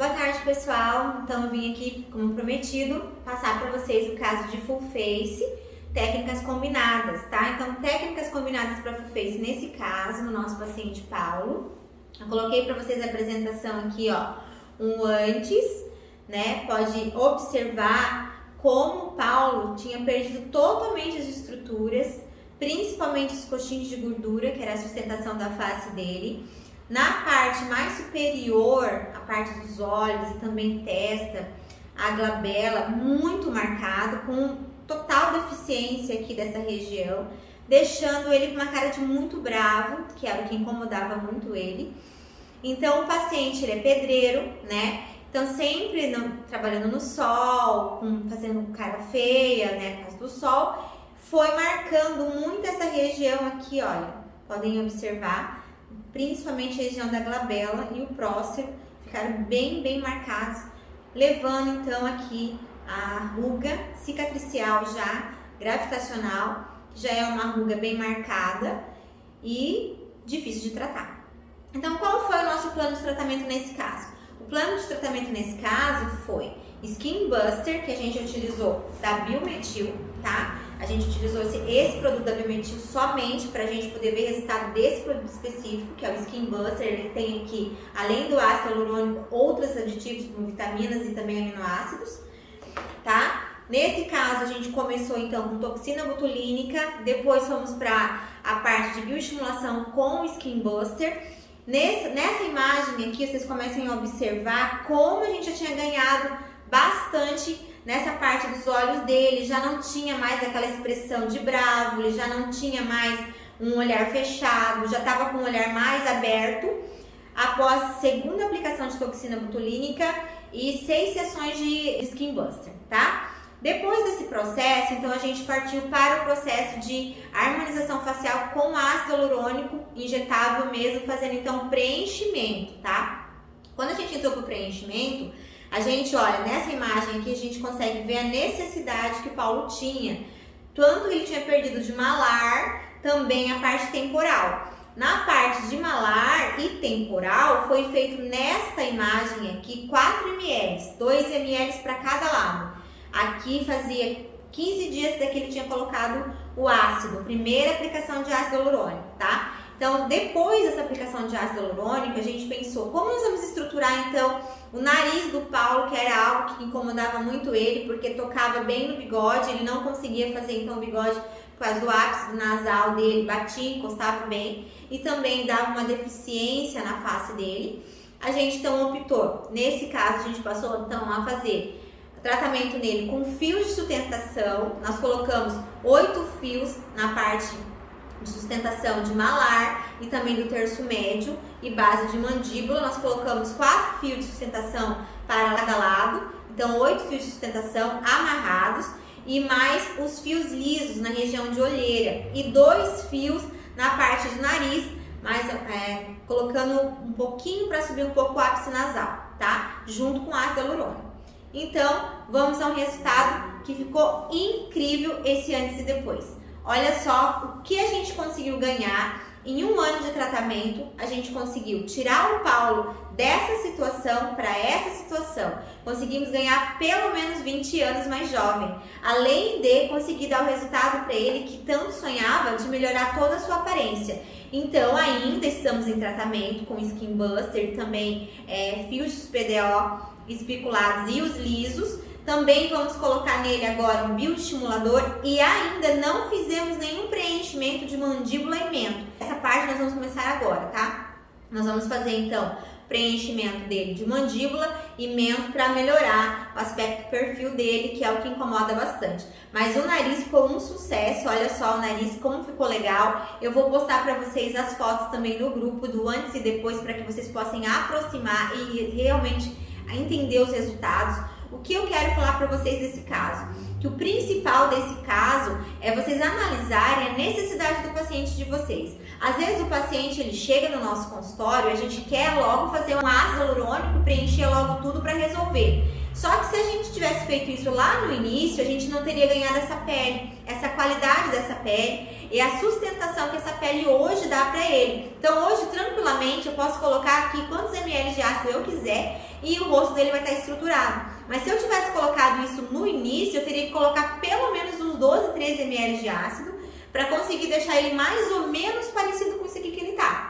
Boa tarde, pessoal. Então, eu vim aqui, como prometido, passar para vocês o caso de full face, técnicas combinadas, tá? Então, técnicas combinadas para full face, nesse caso, no nosso paciente Paulo. Eu coloquei para vocês a apresentação aqui, ó, um antes, né? Pode observar como o Paulo tinha perdido totalmente as estruturas, principalmente os coxins de gordura, que era a sustentação da face dele. Na parte mais superior, a parte dos olhos e também testa, a glabela muito marcado, com total deficiência aqui dessa região, deixando ele com uma cara de muito bravo, que era o que incomodava muito ele. Então o paciente, ele é pedreiro, né? Então sempre trabalhando no sol, fazendo cara feia, né, por causa do sol, foi marcando muito essa região aqui, olha, podem observar, principalmente a região da glabela e o próximo ficaram bem marcados, levando então aqui a ruga cicatricial já gravitacional, que já é uma ruga bem marcada e difícil de tratar. Então, qual foi o nosso plano de tratamento nesse caso? O plano de tratamento nesse caso foi Skin Buster, que a gente utilizou da Biometil, tá? A gente utilizou esse produto da Biometil somente para a gente poder ver resultado desse produto específico, que é o Skin Buster. Ele tem aqui, além do ácido hialurônico, outros aditivos como vitaminas e também aminoácidos, tá? Nesse caso, a gente começou então com toxina botulínica, depois fomos para a parte de bioestimulação com o Skin Buster. Nessa imagem aqui, vocês começam a observar como a gente já tinha ganhado bastante nessa parte dos olhos dele, já não tinha mais aquela expressão de bravo, ele já não tinha mais um olhar fechado, já estava com o olhar mais aberto após a segunda aplicação de toxina botulínica e 6 sessões de Skin Buster, tá? Depois desse processo, então a gente partiu para o processo de harmonização facial com ácido hialurônico injetável mesmo, fazendo então preenchimento, tá? Quando a gente entrou para o preenchimento, a gente olha nessa imagem aqui, a gente consegue ver a necessidade que o Paulo tinha. Tanto ele tinha perdido de malar, também a parte temporal. Na parte de malar e temporal, foi feito nesta imagem aqui 4 ml, 2 ml para cada lado. Aqui fazia 15 dias que ele tinha colocado o ácido, primeira aplicação de ácido hialurônico, tá? Então, depois dessa aplicação de ácido hialurônico, a gente pensou, como nós vamos estruturar então o nariz do Paulo, que era algo que incomodava muito ele, porque tocava bem no bigode, ele não conseguia fazer então o bigode por causa do ápice do nasal dele, batia, encostava bem e também dava uma deficiência na face dele. A gente então optou, nesse caso a gente passou então a fazer tratamento nele com fios de sustentação. Nós colocamos 8 fios na parte de sustentação de malar e também do terço médio e base de mandíbula. Nós colocamos 4 fios de sustentação para cada lado, então 8 fios de sustentação amarrados e mais os fios lisos na região de olheira e 2 fios na parte do nariz, mas colocando um pouquinho para subir um pouco o ápice nasal, tá? Junto com ácido hialurônico. Então, vamos ao resultado que ficou incrível esse antes e depois. Olha só o que a gente conseguiu ganhar em 1 ano de tratamento. A gente conseguiu tirar o Paulo dessa situação para essa situação. Conseguimos ganhar pelo menos 20 anos mais jovem. Além de conseguir dar o resultado para ele que tanto sonhava de melhorar toda a sua aparência. Então, ainda estamos em tratamento com Skin Buster, também fios de PDO espiculados e os lisos. Também vamos colocar nele agora um bioestimulador e ainda não fizemos nenhum preenchimento de mandíbula e mento. Essa parte nós vamos começar agora, tá? Nós vamos fazer então preenchimento dele de mandíbula e mento para melhorar o aspecto perfil dele, que é o que incomoda bastante. Mas o nariz ficou um sucesso, olha só o nariz como ficou legal. Eu vou postar para vocês as fotos também no grupo do antes e depois para que vocês possam aproximar e realmente entender os resultados. O que eu quero falar para vocês desse caso? Que o principal desse caso é vocês analisarem a necessidade do paciente de vocês. Às vezes o paciente ele chega no nosso consultório e a gente quer logo fazer um ácido hialurônico, preencher logo tudo para resolver. Só que se a gente tivesse feito isso lá no início, a gente não teria ganhado essa pele, essa qualidade dessa pele e a sustentação que essa pele hoje dá para ele. Então hoje, tranquilamente, eu posso colocar aqui quantos ml de ácido eu quiser e o rosto dele vai estar estruturado. Mas se eu tivesse colocado isso no início, eu teria que colocar pelo menos uns 12, 13 ml de ácido para conseguir deixar ele mais ou menos parecido com isso aqui que ele tá?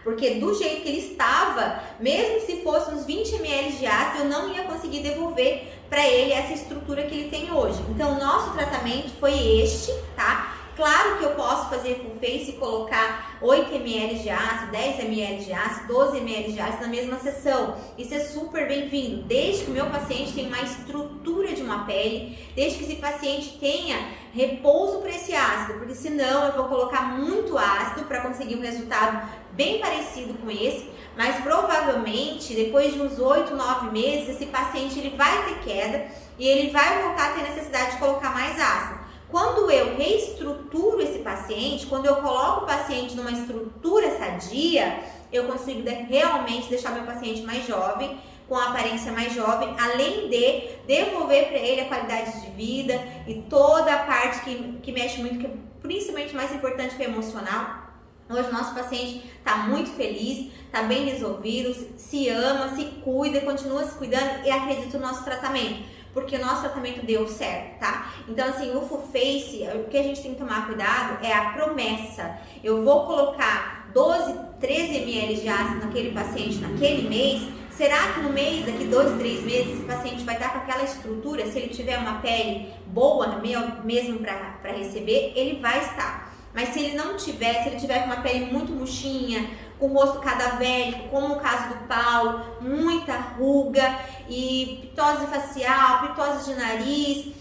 Porque do jeito que ele estava, mesmo se fosse uns 20 ml de ácido, eu não ia conseguir devolver para ele essa estrutura que ele tem hoje. Então, o nosso tratamento foi este, tá? Claro que eu posso fazer full face e colocar 8 ml de ácido, 10 ml de ácido, 12 ml de ácido na mesma sessão. Isso é super bem-vindo, desde que o meu paciente tenha uma estrutura de uma pele, desde que esse paciente tenha repouso para esse ácido, porque senão eu vou colocar muito ácido para conseguir um resultado bem parecido com esse, mas provavelmente depois de uns 8, 9 meses, esse paciente ele vai ter queda e ele vai voltar a ter necessidade de colocar mais ácido. Quando eu reestruturo esse paciente, quando eu coloco o paciente numa estrutura sadia, eu consigo realmente deixar meu paciente mais jovem, com a aparência mais jovem, além de devolver para ele a qualidade de vida e toda a parte que mexe muito, que é principalmente mais importante que o emocional. Hoje o nosso paciente está muito feliz, está bem resolvido, se ama, se cuida, continua se cuidando e acredita no nosso tratamento. Porque o nosso tratamento deu certo, tá? Então, assim, o full face, o que a gente tem que tomar cuidado é a promessa. Eu vou colocar 12, 13 ml de ácido naquele paciente naquele mês. Será que no mês, daqui 2, 3 meses, esse paciente vai estar com aquela estrutura? Se ele tiver uma pele boa mesmo para receber, ele vai estar. Mas se ele não tiver, se ele tiver com uma pele muito murchinha, com o rosto cadavérico, como o caso do Paulo, muita ruga e pitose facial, pitose de nariz,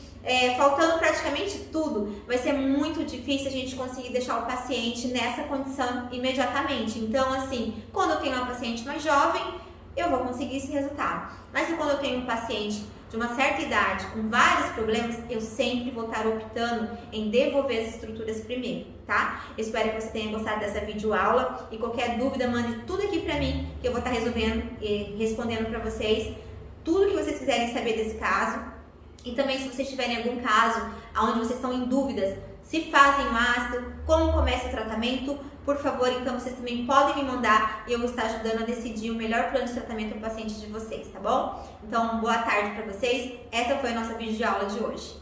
faltando praticamente tudo, vai ser muito difícil a gente conseguir deixar o paciente nessa condição imediatamente. Então, assim, quando eu tenho uma paciente mais jovem, eu vou conseguir esse resultado. Mas quando eu tenho um paciente de uma certa idade, com vários problemas, eu sempre vou estar optando em devolver as estruturas primeiro, tá? Eu espero que você tenha gostado dessa videoaula e qualquer dúvida, mande tudo aqui pra mim, que eu vou estar resolvendo e respondendo pra vocês tudo que vocês quiserem saber desse caso. E também, se vocês tiverem algum caso onde vocês estão em dúvidas, se fazem o ácido, como começa o tratamento, por favor, então vocês também podem me mandar e eu vou estar ajudando a decidir o melhor plano de tratamento para o paciente de vocês, tá bom? Então, boa tarde para vocês. Essa foi a nossa videoaula de hoje.